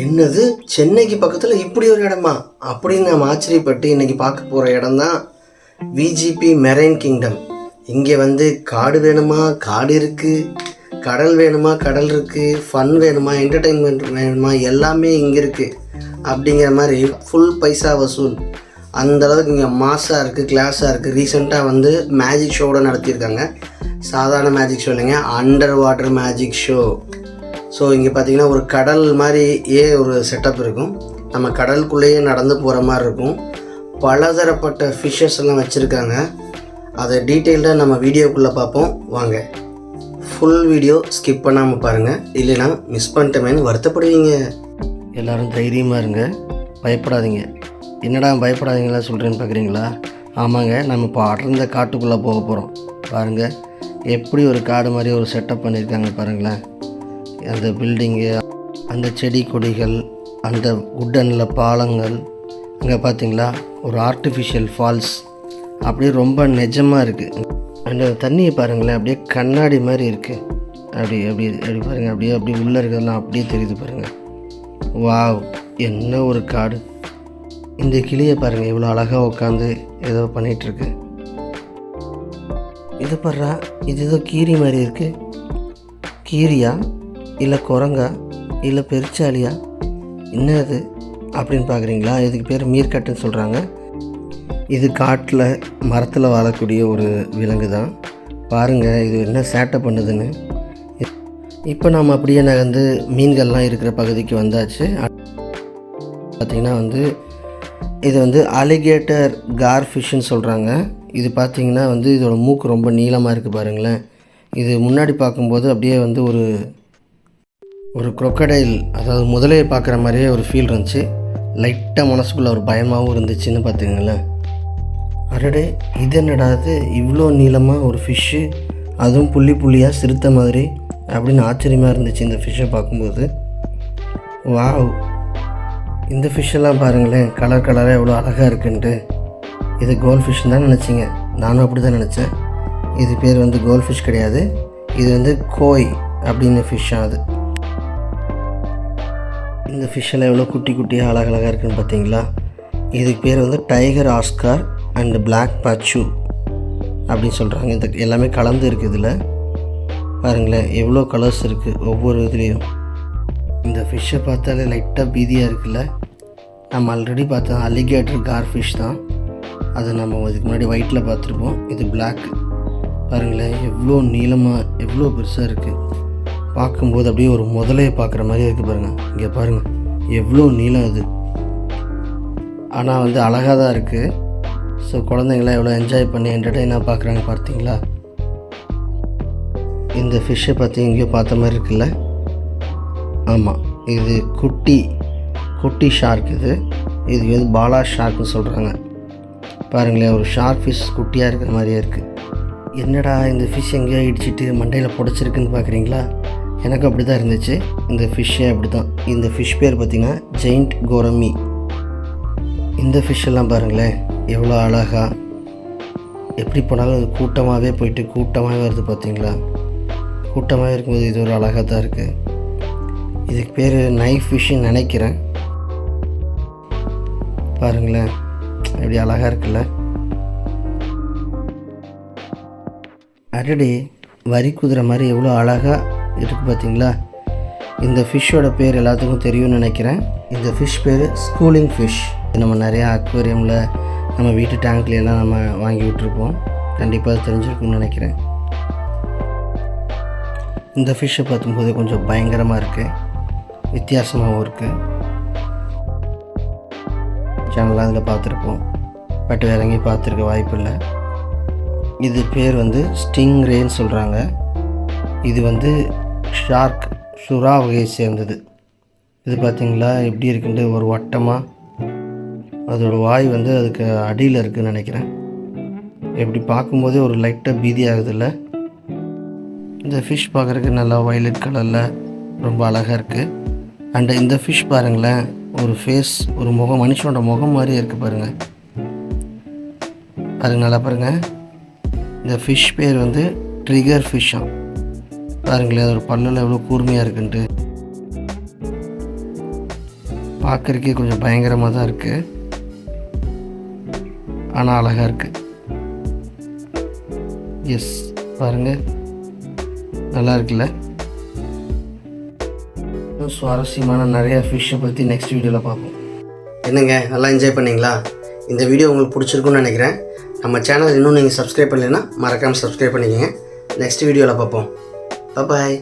என்னது, சென்னைக்கு பக்கத்தில் இப்படி ஒரு இடமா அப்படின்னு நம்ம ஆச்சரியப்பட்டு இன்றைக்கி பார்க்க போகிற இடம் தான் விஜிபி மெரைன் கிங்டம். இங்கே வந்து காடு வேணுமா காடு இருக்குது, கடல் வேணுமா கடல் இருக்குது, ஃபன் வேணுமா என்டர்டெயின்மெண்ட் வேணுமா எல்லாமே இங்கே இருக்குது. அப்படிங்கிற மாதிரி ஃபுல் பைசா வசூல். அந்தளவுக்கு இங்கே மாஸாக இருக்குது, கிளாஸாக இருக்குது. ரீசெண்டாக வந்து மேஜிக் ஷோவோட நடத்தியிருக்காங்க. சாதாரண மேஜிக் ஷோ இல்லைங்க, under water magic show. So இங்கே பார்த்திங்கன்னா ஒரு கடல் மாதிரியே ஒரு செட்டப் இருக்கும். நம்ம கடலுக்குள்ளேயே நடந்து போகிற மாதிரி இருக்கும். பலதரப்பட்ட ஃபிஷ்ஷஸ் எல்லாம் வச்சுருக்காங்க. அதை டீட்டெயில்டாக நம்ம வீடியோக்குள்ளே பார்ப்போம் வாங்க. ஃபுல் வீடியோ ஸ்கிப் பண்ணாமல் பாருங்கள், இல்லைனா மிஸ் பண்ணிட்டோமேன்னு வருத்தப்படுவீங்க. எல்லோரும் தைரியமாக இருங்க, பயப்படாதீங்க. என்னடா பயப்படாதீங்களா சொல்கிறேன்னு பார்க்குறீங்களா? ஆமாங்க, நம்ம இப்போ அடர்ந்த காட்டுக்குள்ளே போக போகிறோம். பாருங்கள் எப்படி ஒரு காடு மாதிரி ஒரு செட்டப் பண்ணியிருக்காங்க பாருங்களேன். அந்த பில்டிங்கு, அந்த செடி கொடிகள், அந்த உட்டனில் பாலங்கள், அங்கே பார்த்திங்களா ஒரு ஆர்டிஃபிஷியல் ஃபால்ஸ், அப்படியே ரொம்ப நிஜமாக இருக்குது. அந்த தண்ணியை பாருங்களேன், அப்படியே கண்ணாடி மாதிரி இருக்குது. அப்படி அப்படி அப்படி பாருங்கள், அப்படியே உள்ளே இருக்கிறதெல்லாம் அப்படியே தெரியுது பாருங்கள். வாவ், என்ன ஒரு காடு. இந்த கிளியை பாருங்கள் இவ்வளோ அழகாக உட்காந்து ஏதோ பண்ணிகிட்ருக்கு. இது பாருறா, இது ஏதோ கீரி மாதிரி இருக்குது. கீரியா இல்லை குரங்கா இல்லை பெருச்சாலியா என்னது அப்படின்னு பார்க்குறீங்களா? இதுக்கு பேர் மீர்கட்டுன்னு சொல்கிறாங்க. இது காட்டில் மரத்தில் வாழக்கூடிய ஒரு விலங்கு தான். பாருங்கள் இது என்ன சேட்டை பண்ணுதுன்னு. இப்போ நாம் அப்படியே நகர்ந்து மீன்கள்லாம் இருக்கிற பகுதிக்கு வந்தாச்சு. பார்த்திங்கன்னா வந்து இது வந்து அலிகேட்டர் கார் ஃபிஷ்ஷுன்னு சொல்கிறாங்க. இது பார்த்திங்கன்னா வந்து இதோட மூக்கு ரொம்ப நீளமாக இருக்குது பாருங்களேன். இது முன்னாடி பார்க்கும்போது அப்படியே வந்து ஒரு crocodile, அதாவது முதலையை பார்க்குற மாதிரியே ஒரு ஃபீல் இருந்துச்சு. லைட்டாக மனசுக்குள்ளே ஒரு பயமாகவும் இருந்துச்சுன்னு பார்த்துங்களேன். அடடே, இது என்னடாது இவ்வளோ நீளமாக ஒரு ஃபிஷ்ஷு, அதுவும் புள்ளி புள்ளியாக சிறுத்தை மாதிரி அப்படின்னு ஆச்சரியமாக இருந்துச்சு இந்த ஃபிஷ்ஷை பார்க்கும்போது. வாவ், இந்த ஃபிஷ்ஷெல்லாம் பாருங்களேன், கலர் கலராக எவ்வளோ அழகாக இருக்குன்ட்டு. இது கோல்ட் ஃபிஷ்ஷுன்னு தான் நினச்சிங்க, நானும் அப்படி தான் நினச்சேன். இது பேர் வந்து கோல்ட் ஃபிஷ் கிடையாது, இது வந்து கோய் அப்படின்னு ஃபிஷ்ஷாக. அது இந்த ஃபிஷ்ஷெல்லாம் எவ்வளோ குட்டி குட்டியாக அழகழகாக இருக்குதுன்னு பார்த்தீங்களா? இதுக்கு பேர் வந்து டைகர் ஆஸ்கார் அண்டு பிளாக் பச்சு அப்படின்னு சொல்கிறாங்க. இந்த எல்லாமே கலந்து இருக்குது இதில். பாருங்களேன் எவ்வளோ கலர்ஸ் இருக்குது ஒவ்வொரு இதுலேயும். இந்த ஃபிஷ்ஷை பார்த்தாலே லைட்டாக பீதியாக இருக்குல்ல. நம்ம ஆல்ரெடி பார்த்தோம் அலிகேட்டர் கார் ஃபிஷ் தான். அதை நம்ம இதுக்கு முன்னாடி ஒயிட்டில் பார்த்துருப்போம். இது பிளாக். பாருங்களேன் எவ்வளோ நீளமாக எவ்வளோ பெருசாக இருக்குது. பார்க்கும்போது அப்படியே ஒரு முதலையை பார்க்குற மாதிரியே இருக்குது பாருங்கள். இங்கே பாருங்கள் எவ்வளோ நீளம் அது. ஆனால் வந்து அழகாக தான் இருக்குது. ஸோ குழந்தைங்களாம் எவ்வளோ என்ஜாய் பண்ணி என்டர்டெயினாக பார்க்குறாங்க பார்த்தீங்களா? இந்த ஃபிஷ்ஷை பார்த்து எங்கேயோ பார்த்த மாதிரி இருக்குல்ல? ஆமாம், இது குட்டி ஷார்க். இது வந்து பாலா ஷார்க்னு சொல்கிறாங்க. பாருங்களேன் ஒரு ஷார்க் ஃபிஷ் குட்டியாக இருக்கிற மாதிரியே இருக்குது. என்னடா இந்த ஃபிஷ் எங்கேயோ இடிச்சிட்டு மண்டையில் புடைச்சிருக்குன்னு பார்க்குறீங்களா? எனக்கு அப்படி தான் இருந்துச்சு. இந்த ஃபிஷ்ஷே அப்படி தான். இந்த ஃபிஷ் பேர் பார்த்திங்கன்னா ஜெயிண்ட் கோரமி. இந்த ஃபிஷ்ஷெல்லாம் பாருங்களேன் எவ்வளோ அழகாக, எப்படி போனாலும் அது கூட்டமாகவே போயிட்டு கூட்டமாகவே வருது பார்த்தீங்களா? கூட்டமாகவே இருக்கும்போது இது ஒரு அழகாக தான் இருக்குது. இதுக்கு பேர் நைஃப் ஃபிஷ்ஷுன்னு நினைக்கிறேன். பாருங்களேன் எப்படி அழகாக இருக்குல்ல? அடடே, வரி குதிரை மாதிரி எவ்வளோ அழகாக இருக்குது பார்த்தீங்களா? இந்த ஃபிஷ்ஷோட பேர் எல்லாத்துக்கும் தெரியும்னு நினைக்கிறேன். இந்த ஃபிஷ் பேர் ஸ்கூலிங் ஃபிஷ். நம்ம நிறையா அக்வேரியமில் நம்ம வீட்டு டேங்க்லாம் நம்ம வாங்கி விட்டுருப்போம். கண்டிப்பாக அது தெரிஞ்சிருக்குன்னு நினைக்கிறேன். இந்த ஃபிஷ்ஷை பார்க்கும்போது கொஞ்சம் பயங்கரமாக இருக்குது, வித்தியாசமாகவும் இருக்குது. சேனலாக அதில் பார்த்துருப்போம், பட் வேற எங்கேயும் பார்த்துருக்க வாய்ப்பு இல்லை. இது பேர் வந்து ஸ்டிங் ரேன்னு சொல்கிறாங்க. இது வந்து ஷார்க் சுறா வகையை சேர்ந்தது. இது பார்த்திங்களா எப்படி இருக்குன்ட்டு ஒரு வட்டமாக. அதோடய வாய் வந்து அதுக்கு அடியில் இருக்குதுன்னு நினைக்கிறேன். எப்படி பார்க்கும்போதே ஒரு லைட்டாக பீதி ஆகுதில்ல? இந்த ஃபிஷ் பார்க்குறதுக்கு நல்லா வயலட் கலரில் ரொம்ப அழகாக இருக்குது. அண்டு இந்த ஃபிஷ் பாருங்களேன், ஒரு ஃபேஸ், ஒரு முகம், மனுஷனோட முகம் மாதிரியே இருக்குது பாருங்கள். நல்லா பாருங்கள். இந்த ஃபிஷ் பேர் வந்து ட்ரிகர் ஃபிஷ்ஷாக. பாருங்களேன் அதோட பல்லில் எவ்வளோ கூர்மையாக இருக்குன்ட்டு. பார்க்குறக்கே கொஞ்சம் பயங்கரமாக தான் இருக்குது, ஆனால் அழகாக இருக்குது. எஸ், பாருங்கள், நல்லா இருக்குல்ல. சுவாரஸ்யமான நிறையா ஃபிஷ்ஷை பற்றி நெக்ஸ்ட் வீடியோவில் பார்ப்போம். என்னங்க, நல்லா என்ஜாய் பண்ணிங்களா? இந்த வீடியோ உங்களுக்கு பிடிச்சிருக்குன்னு நினைக்கிறேன். நம்ம சேனல் இன்னும் நீங்கள் சப்ஸ்கிரைப் பண்ணலைன்னா மறக்காமல் சப்ஸ்கிரைப் பண்ணிக்கோங்க. நெக்ஸ்ட் வீடியோவில் பார்ப்போம். பாய்.